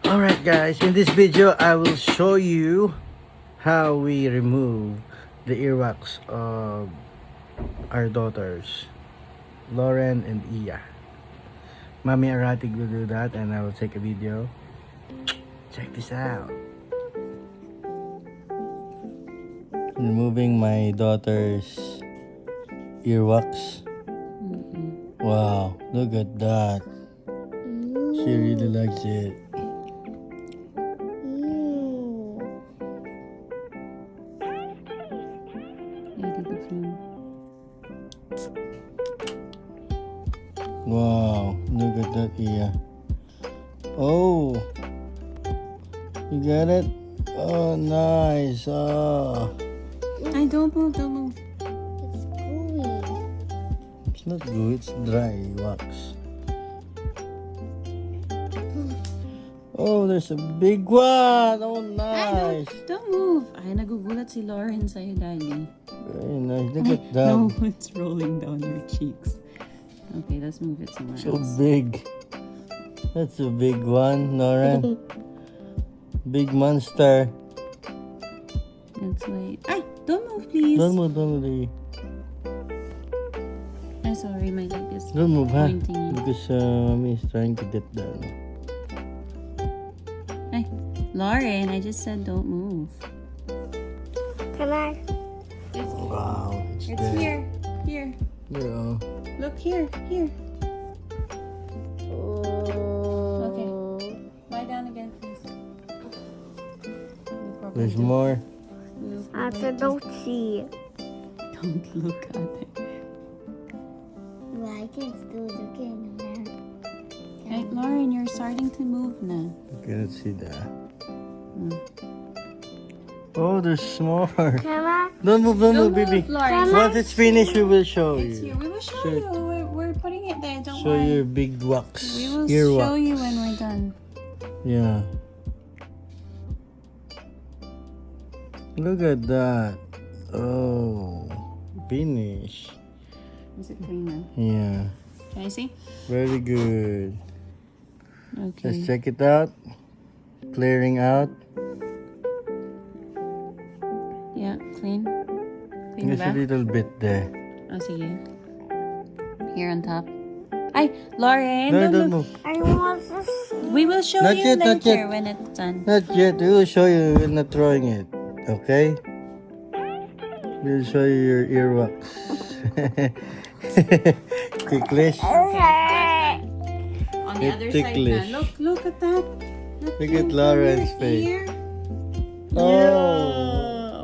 Alright guys, in this video I will show you how we remove the earwax of our daughters, Lauren and Iya. Mommy Aratig will do that and I will take a video. Check this out. Removing my daughter's earwax. Wow, look at that. She really likes it. Wow, look at that, Iya. Oh, you got it? Oh, nice. Oh. I don't move, don't move. It's gooey. It's not good, it's dry wax. Oh, there's a big one. Oh, nice. Don't move. Ay, nagugulat si Lauren sa'yo, Daddy. Very nice. Look at that. No, it's rolling down your cheeks. Okay, let's move it somewhere So else. big. That's a big one, Lauren. Big monster. Let's wait. Ay, don't move, please. Don't move, don't move. I'm sorry, my leg is Don't move, huh? pointing. Because mommy is trying to get down. Ay, Lauren, I just said don't move. Come on. Wow, It's there. here. Here. Yeah. Look here. Here. Okay. Lie down again, please. There's more. After don't see. Don't look at it. Well, I can still look in there. Hey, Lauren, you're starting to move now. Okay, let's see that. Oh, there's more. Come on. Don't move, baby. Lauren. Once it's finished, we will show It's you. here. We will show Sure. you. We're putting it there. Don't Show worry. your big wax. We will Earwax. show you when we're done. Yeah. Look at that. Oh, finish. Is it clean now? Yeah. Can I see? Very good. Okay. Let's check it out. Clearing out. Yeah, clean. Clean There's a back. little bit there. Oh, sige. Here on top. Ay, Lauren, No, don't don't look. move. I want to see. We will show Not you yet, not later yet. when it's done. Not yet. We will show you. We're not throwing it. Okay? We'll show you your earwax. Ticklish. On the It's other ticklish. side na. Look at that. Look at Lauren's your face. ear. Oh. Yeah.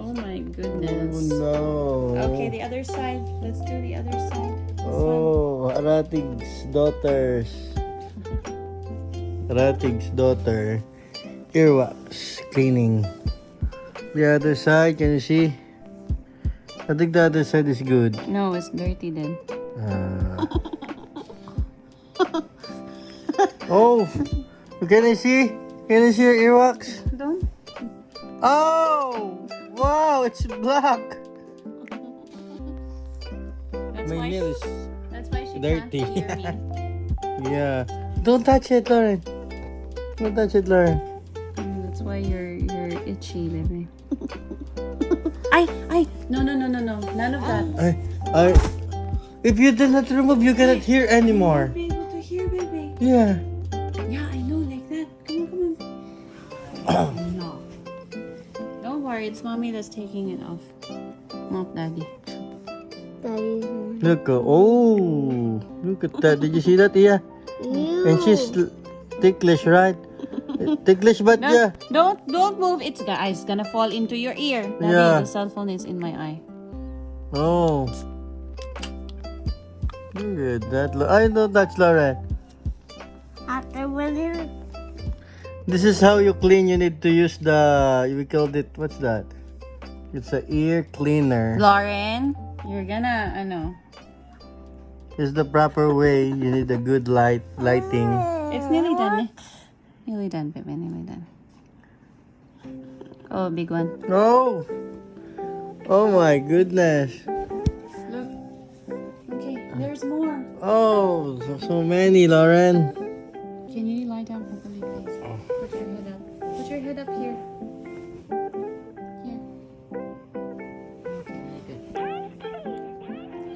Oh my Oh goodness. no. Okay, the other side. Let's do the other side. This one. Oh, Aratig's daughters. Aratig's daughter. Earwax cleaning. The other side, can you see? I think the other side is good. No, it's dirty then. Oh, can you see? Can you see your earwax? Don't. Oh, wow, it's black. That's My why. nail is That's why she dirty. can't hear me. yeah. Don't touch it, Lauren. Don't touch it, Lauren. That's why you're itchy, baby. Ay, no, none of that. If you do not remove, you cannot hear anymore. Be able to hear, baby. Yeah. Yeah, I know, like that. Come on. No. Don't worry, it's mommy that's taking it off. Not daddy. Look, oh, look at that. Did you see that, Iya? And she's ticklish, right? Ticklish, but yeah. Don't move. It's gonna fall into your ear. Daddy, Yeah. the cell phone is in my eye. Oh. Look at that. I know that's Lauren. After winning. This is how you clean. You need to use we called it, what's that? It's a ear cleaner. Lauren, you're gonna, It's the proper way. You need a good lighting. It's nearly done. Nearly done, baby. Nearly done. Oh, big one. Oh. Oh my goodness. Look. Okay, there's more. Oh, so many, Lauren. Can you lie down properly, please? Put your head head up here. Here. Okay, very good.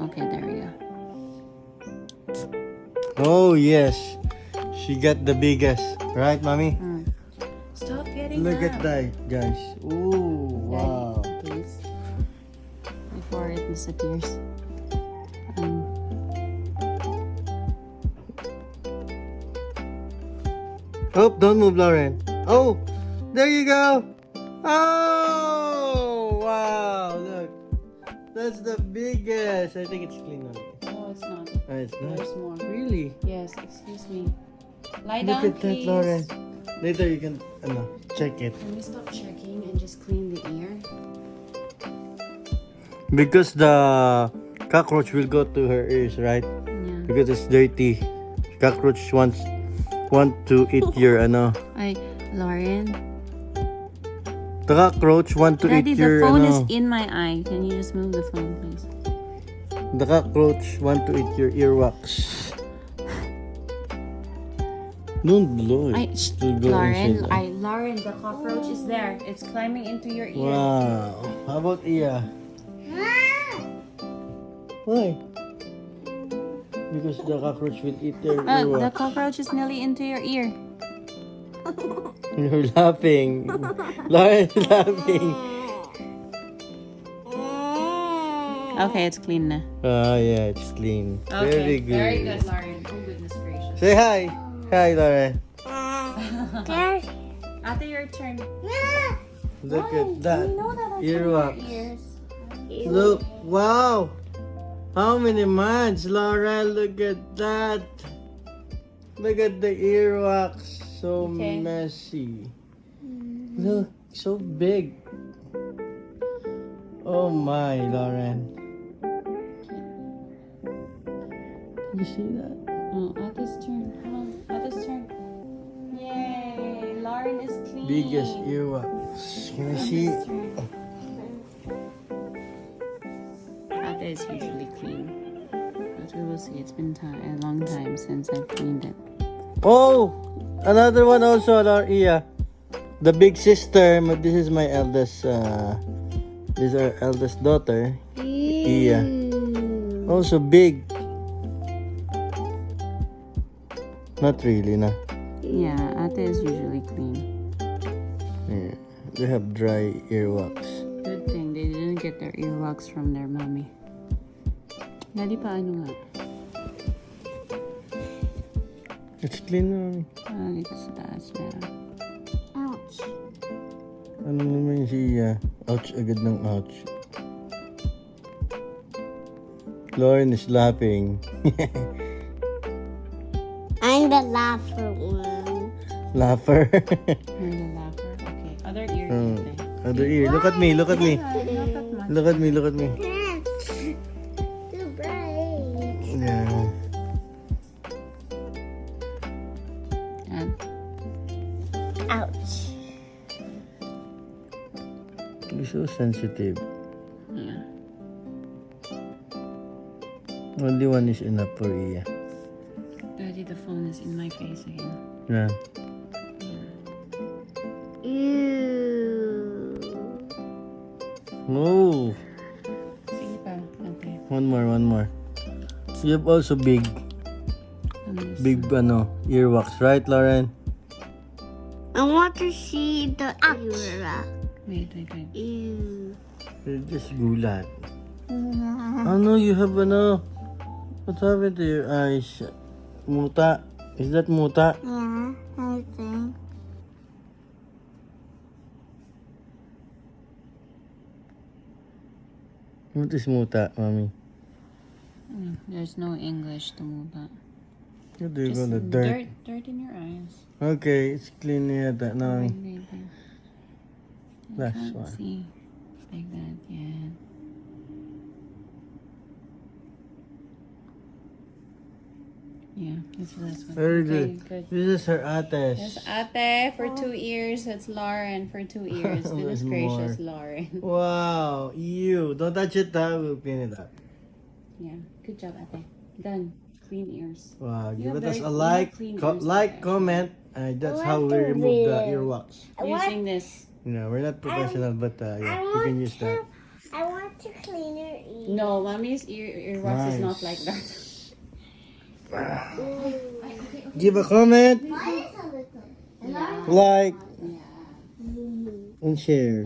Okay, there we go. Oh yes, she got the biggest, right, mommy? Stop getting Look up. at that, guys. Ooh, wow. Daddy, please. Before it disappears. Oh, don't move, Lauren. Oh, there you go. Oh, wow. Look, that's the biggest. I think it's clean already. No, it's not. Oh, it's not. There's more. Really? Yes, excuse me. Lie Look down, at that, please. Lauren. Later you can check it. Can we stop checking and just clean the ear? Because the cockroach will go to her ears, right? Yeah. Because it's dirty. Cockroach want to eat your Lauren. The cockroach want to Daddy, eat your the phone is in my eye. Can you just move the phone, please? The cockroach want to eat your earwax. Don't blow it. It'll go Lauren, inside. Lauren, the cockroach is there. It's climbing into your ear. Wow. How about Iya? Why? Because the cockroach will eat your The earwax. cockroach is nearly into your ear. You're laughing. Lauren's laughing. Okay, it's clean now. Ah, yeah, it's clean. Very good. Very good, Lauren. Oh, goodness gracious. Say hi. Hi, Lauren. There's After your turn. Look at that. We know that I Earwax. your ears. Look. Wow. How many months, Lauren? Look at that. Look at the earwax. So Okay. messy. Look, so big. Oh my, Lauren. Can you see that? Oh, Ata's turn. Come on, Ata's turn. Yay! Lauren is clean. Biggest earwax. Can you see? Ata's turn. Ata is usually clean. But we will see. It's been a long time since I've cleaned it. Oh, another one also, Iya. The big sister. This is my eldest. This is our eldest daughter. Iya. Also big. Not really, nah. Yeah, Ata is usually clean. Yeah. They have dry earwax. Good thing they didn't get their earwax from their mommy. Daddy, paano nga? It's clean, mommy. Dito sa taas meron. ouch. Ano naman siya? Ouch, agad ng ouch. Lauren is laughing. I'm the laugher one. Laugher. You're the laugher. Okay, other ear. Okay. Other ear. Look at me, look at me. Not that much. Look at me, look at me. Too bright. Yeah. And Ouch. You're so sensitive. yeah. Only one is enough for Iya. Daddy, the phone is in my face again. Yeah. Ew. Oh. Sige pa. Okay. One more. You have also big earwax, right, Lauren? I want to see the ear. Wait. Ew. You're just gulat. No, you have what happened to your eyes? Muta. Is that muta? Yeah, I think. What is muta, mommy? There's no English to move that. What do you Just call the dirt? dirt in your eyes. Okay, it's clean yata, mommy. Baby. Last Can't one. see like that. Yeah. Yeah, this is the last one. Very Okay, good. This is her ates. That's Ate for 2 ears. That's Lauren for 2 ears. Goodness There's gracious, more. Lauren. Wow, you. Don't touch it, we'll clean it up. Yeah, good job, Ate. Done. Clean ears. Wow, You give have us very- a you like, have clean co- ears, like, Ate. comment, That's I how want we to remove the read. earwax. Using this. You know, we're not professional, but yeah, you can use that. I want to clean your ears. No, mommy's earwax is not like that. Give a comment, Mine is a little. Yeah. like, Yeah. and share.